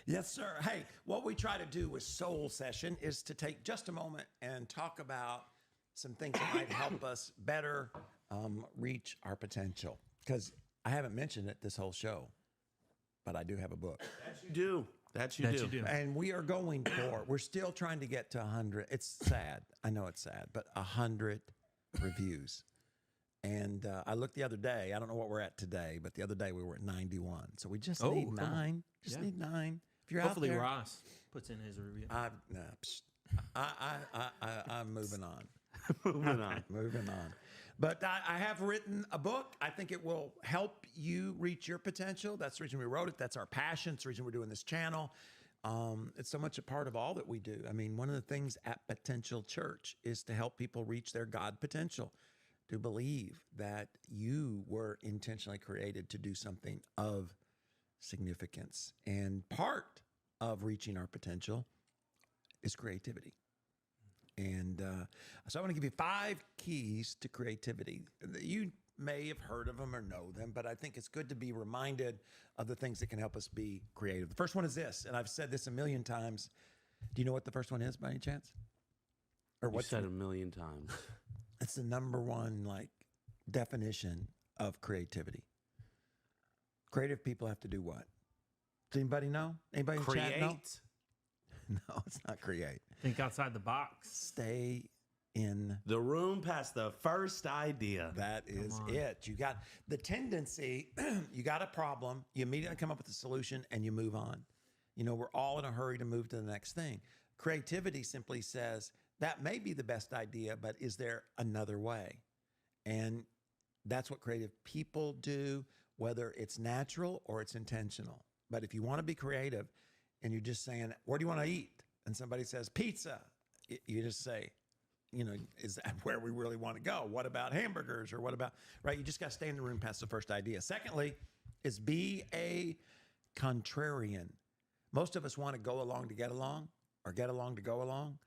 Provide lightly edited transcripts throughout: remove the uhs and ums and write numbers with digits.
Yes, sir. Hey, what we try to do with Soul Session is to take just a moment and talk about some things that might help us better reach our potential. Because I haven't mentioned it this whole show, but I do have a book. You do. That you do. And we are we're still trying to get to 100. It's sad. I know it's sad, but 100 reviews. And I looked the other day. I don't know what we're at today, but the other day we were at 91. So we just need 9. Just need 9. If you're Hopefully out there, Ross puts in his review. I'm moving on. Moving on. But I have written a book. I think it will help you reach your potential. That's the reason we wrote it. That's our passion. It's the reason we're doing this channel. It's so much a part of all that we do. I mean, one of the things at Potential Church is to help people reach their God potential, to believe that you were intentionally created to do something of significance. And part of reaching our potential is creativity. And so I want to give you 5 keys to creativity. You may have heard of them or know them, but I think it's good to be reminded of the things that can help us be creative. The first one is this, and I've said this a million times. Do you know what the first one is by any chance? Or You said a million times. It's the number one definition of creativity. Creative people have to do what? Does anybody know? Anybody in chat know? No, it's not create. Think outside the box. Stay in the room past the first idea. That is it. You got the tendency, you got a problem, you immediately come up with a solution and you move on. You know, we're all in a hurry to move to the next thing. Creativity simply says, that may be the best idea, but is there another way? And that's what creative people do, whether it's natural or it's intentional. But if you want to be creative and you're just saying, where do you want to eat? And somebody says, pizza. You just say, you know, is that where we really want to go? What about hamburgers? Or what about, right? You just got to stay in the room past the first idea. Secondly, is be a contrarian. Most of us want to go along to get along or get along to go along.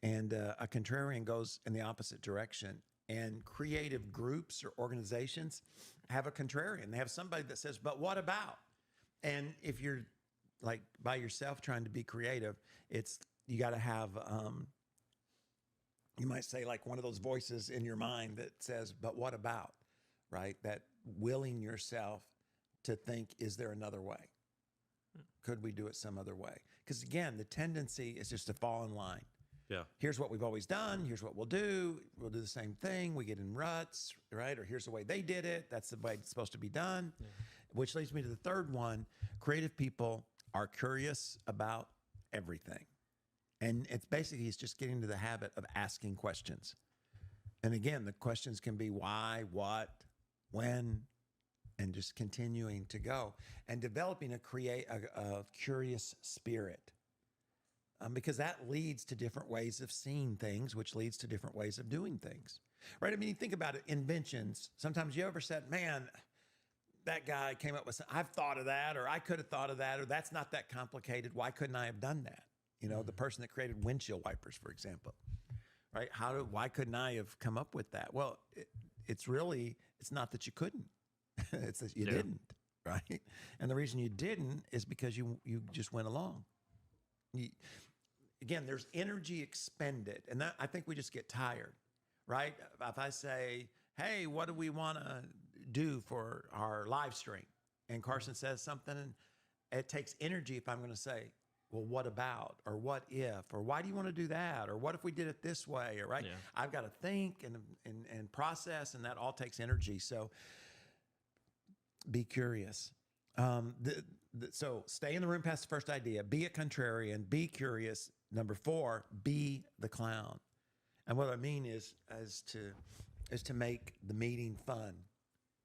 And a contrarian goes in the opposite direction. And creative groups or organizations have a contrarian. They have somebody that says, but what about? And if you're like by yourself trying to be creative, you got to have, you might say like one of those voices in your mind that says, but what about, right? That willing yourself to think, is there another way? Could we do it some other way? Because again, the tendency is just to fall in line. Yeah. Here's what we've always done. Here's what we'll do. We'll do the same thing. We get in ruts, right? Or here's the way they did it. That's the way it's supposed to be done. Yeah. Which leads me to the third one. Creative people are curious about everything. And it's just getting to the habit of asking questions. And again, the questions can be why, what, when, and just continuing to go and developing a curious spirit. Because that leads to different ways of seeing things, which leads to different ways of doing things, right? I mean, you think about it, inventions. Sometimes you ever said, man, that guy came up with something. I've thought of that, or I could have thought of that, or that's not that complicated. Why couldn't I have done that? You know, the person that created windshield wipers, for example, right? Why couldn't I have come up with that? Well, it's not that you couldn't. It's that you didn't, right? And the reason you didn't is because you just went along. Again, there's energy expended, and that I think we just get tired, right? If I say, hey, what do we want to do for our live stream? And Carson says something, and it takes energy if I'm going to say, well, what about, or what if, or why do you want to do that? Or what if we did it this way? Or right? Yeah. I've got to think and process, and that all takes energy. So be curious. So stay in the room past the first idea. Be a contrarian. Be curious. Number 4, be the clown. And what I mean is to make the meeting fun.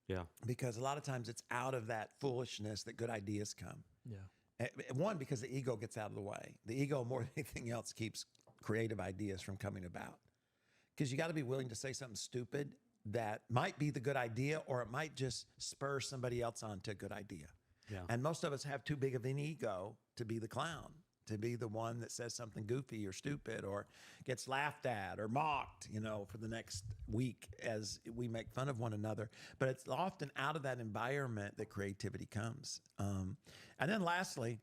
Yeah. Because a lot of times it's out of that foolishness that good ideas come. Yeah. One, because the ego gets out of the way. The ego, more than anything else, keeps creative ideas from coming about. Because you got to be willing to say something stupid that might be the good idea, or it might just spur somebody else on to a good idea. Yeah. And most of us have too big of an ego to be the clown, to be the one that says something goofy or stupid or gets laughed at or mocked, you know, for the next week as we make fun of one another. But it's often out of that environment that creativity comes. And then lastly,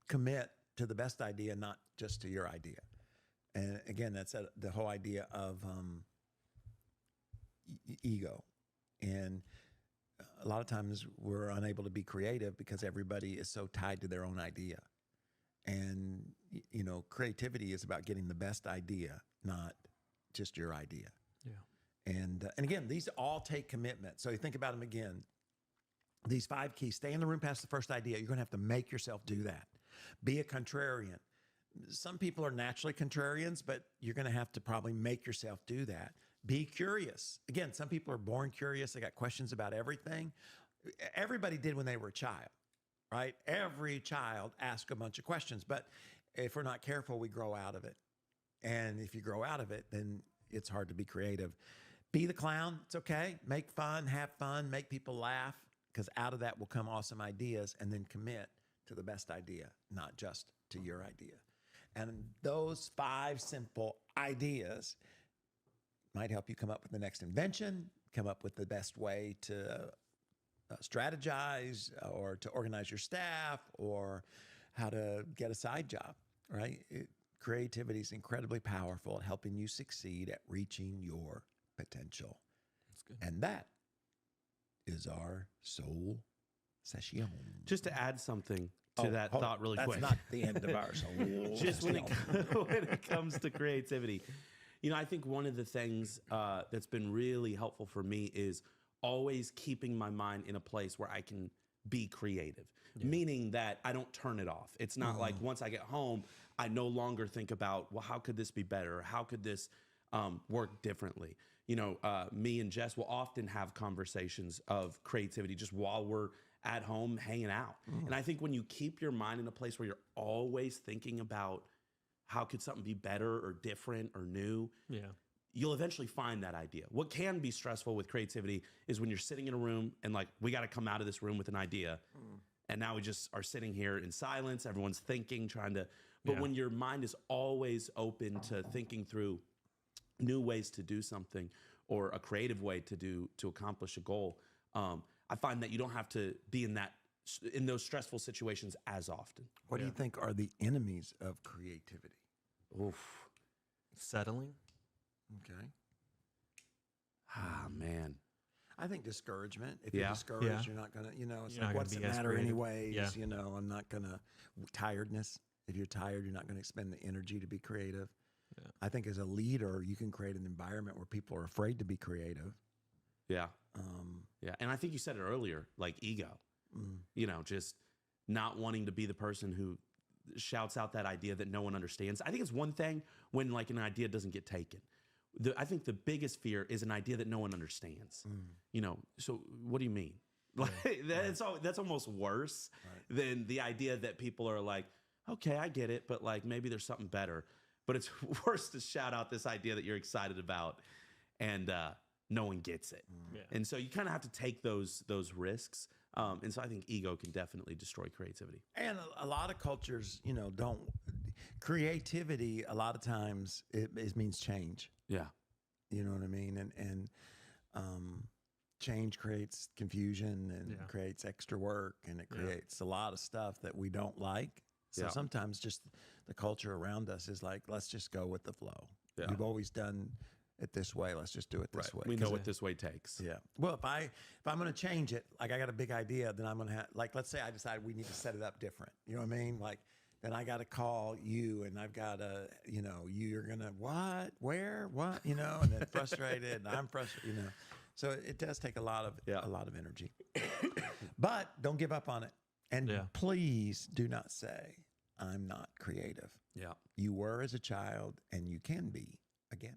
commit to the best idea, not just to your idea. And again, that's the whole idea of ego. And a lot of times we're unable to be creative because everybody is so tied to their own idea. And, creativity is about getting the best idea, not just your idea. Yeah. And again, these all take commitment. So you think about them again. These 5 keys: stay in the room past the first idea. You're going to have to make yourself do that. Be a contrarian. Some people are naturally contrarians, but you're going to have to probably make yourself do that. Be curious. Again, some people are born curious. They got questions about everything. Everybody did when they were a child, right? Every child asked a bunch of questions, but if we're not careful, we grow out of it. And if you grow out of it, then it's hard to be creative. Be the clown. It's okay. Make fun, have fun, make people laugh, because out of that will come awesome ideas, and then commit to the best idea, not just to your idea. And those 5 simple ideas might help you come up with the next invention, come up with the best way to strategize or to organize your staff or how to get a side job, right? Creativity is incredibly powerful at helping you succeed at reaching your potential. That's good. And that is our soul session. Just to add something to that hold thought on. really That's quick. not the end of our soul Just when session. when it comes to creativity, I think one of the things that's been really helpful for me is always keeping my mind in a place where I can be creative, meaning that I don't turn it off. It's not like once I get home, I no longer think about, well, how could this be better? How could this work differently? Me and Jess will often have conversations of creativity just while we're at home hanging out. And I think when you keep your mind in a place where you're always thinking about how could something be better or different or new, you'll eventually find that idea. What can be stressful with creativity is when you're sitting in a room and like, we got to come out of this room with an idea. And now we just are sitting here in silence. Everyone's thinking, but when your mind is always open to thinking through new ways to do something or a creative way to accomplish a goal, I find that you don't have to be in those stressful situations as often. What do you think are the enemies of creativity? Oof. Settling. Okay. Ah, man. I think discouragement. If Yeah. you're discouraged, Yeah. you're not going to, it's You're not like, gonna what's be the as matter creative. anyways? Yeah. I'm not going to, tiredness. If you're tired, you're not going to expend the energy to be creative. Yeah. I think as a leader, you can create an environment where people are afraid to be creative. Yeah. Yeah. And I think you said it earlier, like ego, just not wanting to be the person who shouts out that idea that no one understands. I think it's one thing when like an idea doesn't get taken. I think the biggest fear is an idea that no one understands. So what do you mean? Like that's almost worse than the idea that people are like, okay, I get it, but like maybe there's something better. But it's worse to shout out this idea that you're excited about and no one gets it. Yeah. And so you kind of have to take those risks. And so I think ego can definitely destroy creativity. And a lot of cultures, don't. Creativity, a lot of times, it means change. Yeah. You know what I mean? And change creates confusion and creates extra work, and it creates a lot of stuff that we don't like. So sometimes just the culture around us is like, let's just go with the flow. Yeah. We've always done it this way. Let's just do it this way. We know what this way takes. Yeah. Well, if I'm going to change it, like I got a big idea, then I'm going to have, like, let's say I decide we need to set it up different. You know what I mean? Like, then I got to call you and I've got to, you're going to, what, where, what, and then frustrated and I'm frustrated, So it does take a lot of energy, but don't give up on it. And please do not say, I'm not creative. Yeah. You were as a child and you can be again.